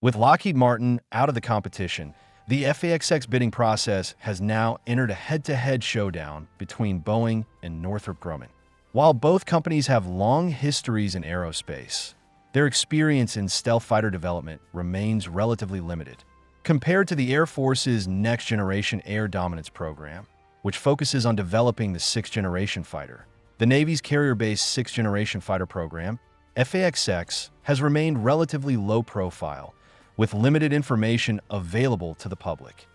With Lockheed Martin out of the competition, the FAXX bidding process has now entered a head-to-head showdown between Boeing and Northrop Grumman. While both companies have long histories in aerospace, their experience in stealth fighter development remains relatively limited. Compared to the Air Force's Next Generation Air Dominance program, which focuses on developing the sixth-generation fighter, the Navy's carrier-based sixth-generation fighter program, FAXX, has remained relatively low-profile, with limited information available to the public.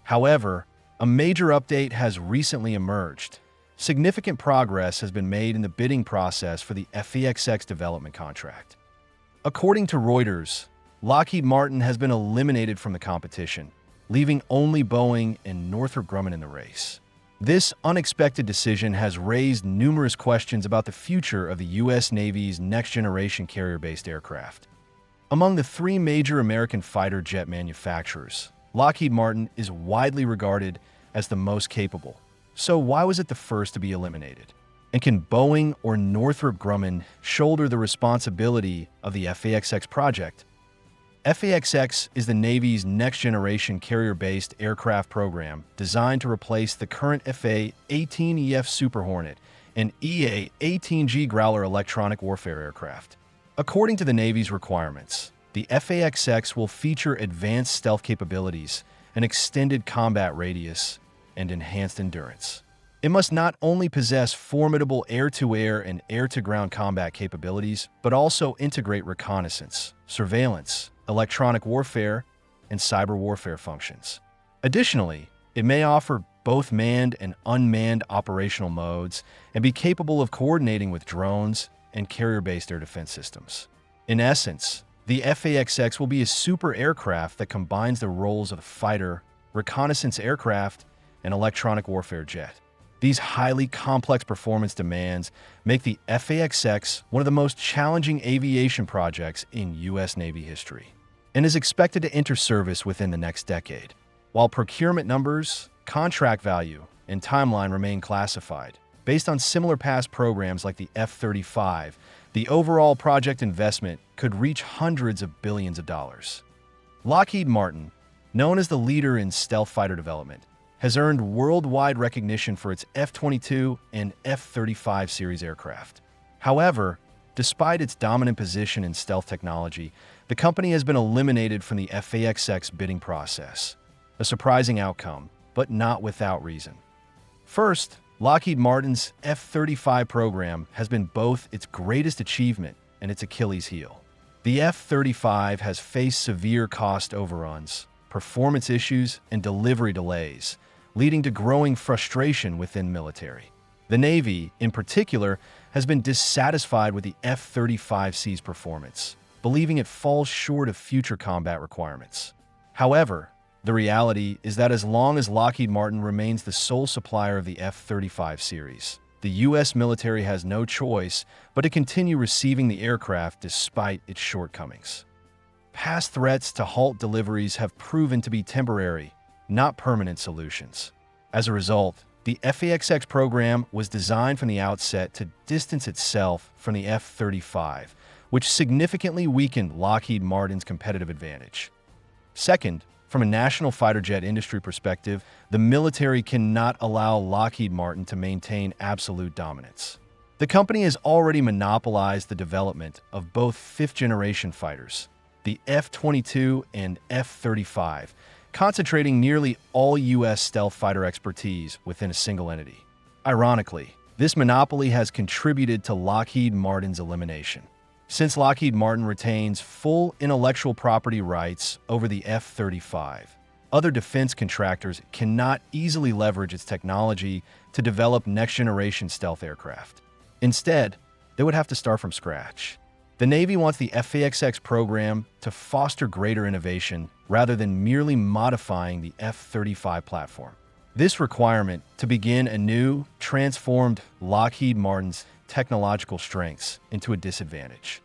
However, a major update has recently emerged. Significant progress has been made in the bidding process for the FAXX development contract. According to Reuters, Lockheed Martin has been eliminated from the competition, leaving only Boeing and Northrop Grumman in the race. This unexpected decision has raised numerous questions about the future of the U.S. Navy's next-generation carrier-based aircraft. Among the three major American fighter jet manufacturers, Lockheed Martin is widely regarded as the most capable. So why was it the first to be eliminated? And can Boeing or Northrop Grumman shoulder the responsibility of the FAXX project? FAXX is the Navy's next-generation carrier-based aircraft program designed to replace the current FA-18EF Super Hornet and EA-18G Growler electronic warfare aircraft. According to the Navy's requirements, the FAXX will feature advanced stealth capabilities, an extended combat radius, and enhanced endurance. It must not only possess formidable air-to-air and air-to-ground combat capabilities, but also integrate reconnaissance, surveillance, electronic warfare, and cyber warfare functions. Additionally, it may offer both manned and unmanned operational modes and be capable of coordinating with drones and carrier-based air defense systems. In essence, the FAXX will be a super aircraft that combines the roles of a fighter, reconnaissance aircraft, and electronic warfare jet. These highly complex performance demands make the FAXX one of the most challenging aviation projects in U.S. Navy history, and is expected to enter service within the next decade. While procurement numbers, contract value, and timeline remain classified, based on similar past programs like the F-35, the overall project investment could reach hundreds of billions of dollars. Lockheed Martin, known as the leader in stealth fighter development, has earned worldwide recognition for its F-22 and F-35 series aircraft. However, despite its dominant position in stealth technology, the company has been eliminated from the FAXX bidding process. A surprising outcome, but not without reason. First, Lockheed Martin's F-35 program has been both its greatest achievement and its Achilles heel. The F-35 has faced severe cost overruns, performance issues, and delivery delays, leading to growing frustration within military. The Navy, in particular, has been dissatisfied with the F-35C's performance, believing it falls short of future combat requirements. However, the reality is that as long as Lockheed Martin remains the sole supplier of the F-35 series, the U.S. military has no choice but to continue receiving the aircraft despite its shortcomings. Past threats to halt deliveries have proven to be temporary, not permanent solutions. As a result, the FAXX program was designed from the outset to distance itself from the F-35, which significantly weakened Lockheed Martin's competitive advantage. Second, from a national fighter jet industry perspective, the military cannot allow Lockheed Martin to maintain absolute dominance. The company has already monopolized the development of both fifth-generation fighters, the F-22 and F-35, concentrating nearly all U.S. stealth fighter expertise within a single entity. Ironically, this monopoly has contributed to Lockheed Martin's elimination. Since Lockheed Martin retains full intellectual property rights over the F-35, other defense contractors cannot easily leverage its technology to develop next-generation stealth aircraft. Instead, they would have to start from scratch. The Navy wants the FAXX program to foster greater innovation rather than merely modifying the F-35 platform. This requirement to begin anew transformed Lockheed Martin's technological strengths into a disadvantage.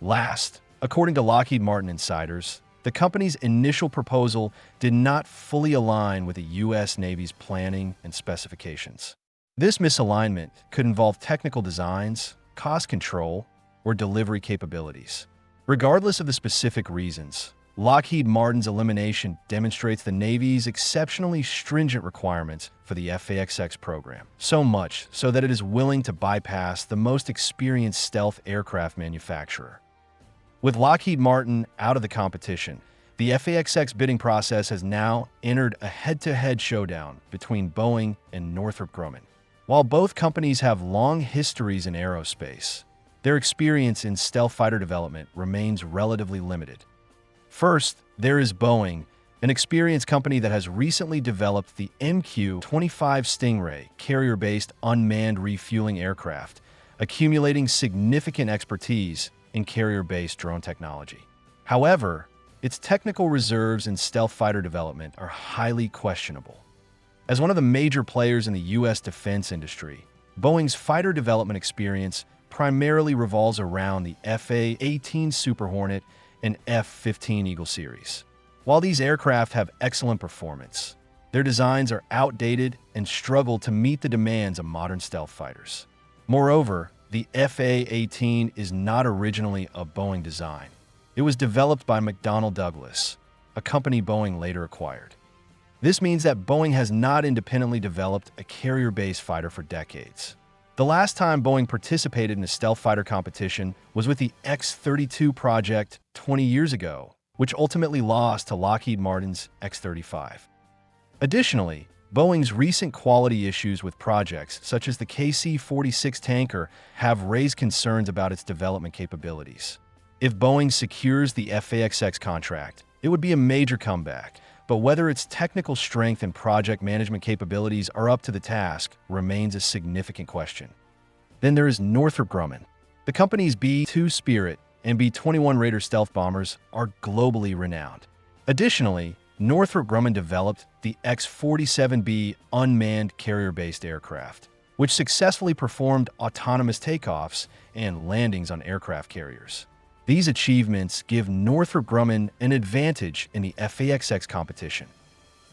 Last, according to Lockheed Martin insiders, the company's initial proposal did not fully align with the U.S. Navy's planning and specifications. This misalignment could involve technical designs, cost control, or delivery capabilities. Regardless of the specific reasons, Lockheed Martin's elimination demonstrates the Navy's exceptionally stringent requirements for the F/A-XX program, so much so that it is willing to bypass the most experienced stealth aircraft manufacturer. With Lockheed Martin out of the competition, the F/A-XX bidding process has now entered a head-to-head showdown between Boeing and Northrop Grumman. While both companies have long histories in aerospace, their experience in stealth fighter development remains relatively limited. First, there is Boeing, an experienced company that has recently developed the MQ-25 Stingray carrier-based unmanned refueling aircraft, accumulating significant expertise in carrier-based drone technology. However, its technical reserves in stealth fighter development are highly questionable. As one of the major players in the U.S. defense industry, Boeing's fighter development experience primarily revolves around the F/A-18 Super Hornet and F-15 Eagle series. While these aircraft have excellent performance, their designs are outdated and struggle to meet the demands of modern stealth fighters. Moreover, the F/A-18 is not originally a Boeing design. It was developed by McDonnell Douglas, a company Boeing later acquired. This means that Boeing has not independently developed a carrier-based fighter for decades. The last time Boeing participated in a stealth fighter competition was with the X-32 project 20 years ago, which ultimately lost to Lockheed Martin's X-35. Additionally, Boeing's recent quality issues with projects such as the KC-46 tanker have raised concerns about its development capabilities. If Boeing secures the F/A-XX contract, it would be a major comeback, but whether its technical strength and project management capabilities are up to the task remains a significant question. Then there is Northrop Grumman. The company's B-2 Spirit and B-21 Raider stealth bombers are globally renowned. Additionally, Northrop Grumman developed the X-47B unmanned carrier-based aircraft, which successfully performed autonomous takeoffs and landings on aircraft carriers. These achievements give Northrop Grumman an advantage in the F/A-XX competition.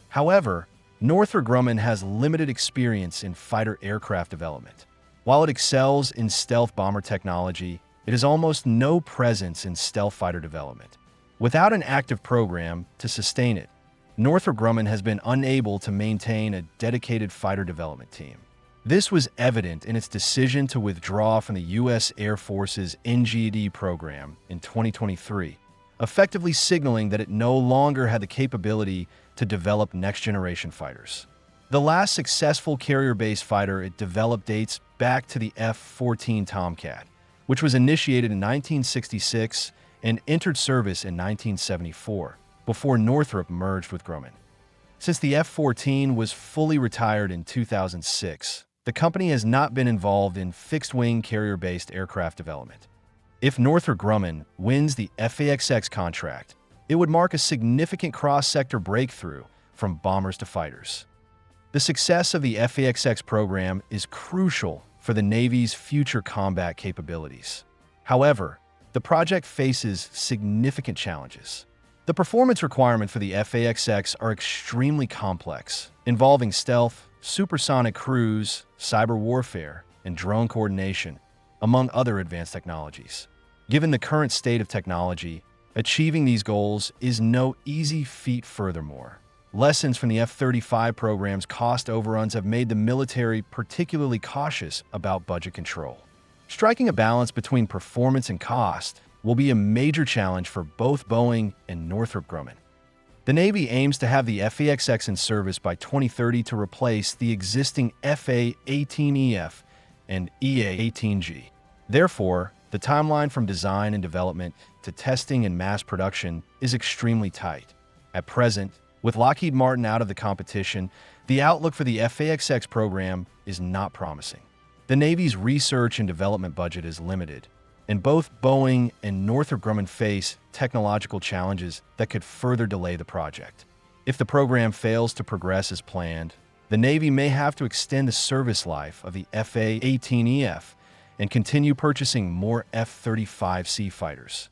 However, Northrop Grumman has limited experience in fighter aircraft development. While it excels in stealth bomber technology, it has almost no presence in stealth fighter development. Without an active program to sustain it, Northrop Grumman has been unable to maintain a dedicated fighter development team. This was evident in its decision to withdraw from the U.S. Air Force's NGD program in 2023, effectively signaling that it no longer had the capability to develop next-generation fighters. The last successful carrier-based fighter it developed dates back to the F-14 Tomcat, which was initiated in 1966 and entered service in 1974, before Northrop merged with Grumman. Since the F-14 was fully retired in 2006, the company has not been involved in fixed-wing carrier-based aircraft development. If Northrop Grumman wins the F/A-XX contract, it would mark a significant cross-sector breakthrough from bombers to fighters. The success of the F/A-XX program is crucial for the Navy's future combat capabilities. However, the project faces significant challenges. The performance requirements for the F/A-XX are extremely complex, involving stealth, supersonic cruise, cyber warfare, and drone coordination, among other advanced technologies. Given the current state of technology, achieving these goals is no easy feat. Furthermore, lessons from the F-35 program's cost overruns have made the military particularly cautious about budget control. Striking a balance between performance and cost will be a major challenge for both Boeing and Northrop Grumman. The Navy aims to have the F/A-XX in service by 2030 to replace the existing FA-18EF and EA-18G. Therefore, the timeline from design and development to testing and mass production is extremely tight. At present, with Lockheed Martin out of the competition, the outlook for the F/A-XX program is not promising. The Navy's research and development budget is limited, and both Boeing and Northrop Grumman face technological challenges that could further delay the project. If the program fails to progress as planned, the Navy may have to extend the service life of the FA-18EF and continue purchasing more F-35C fighters.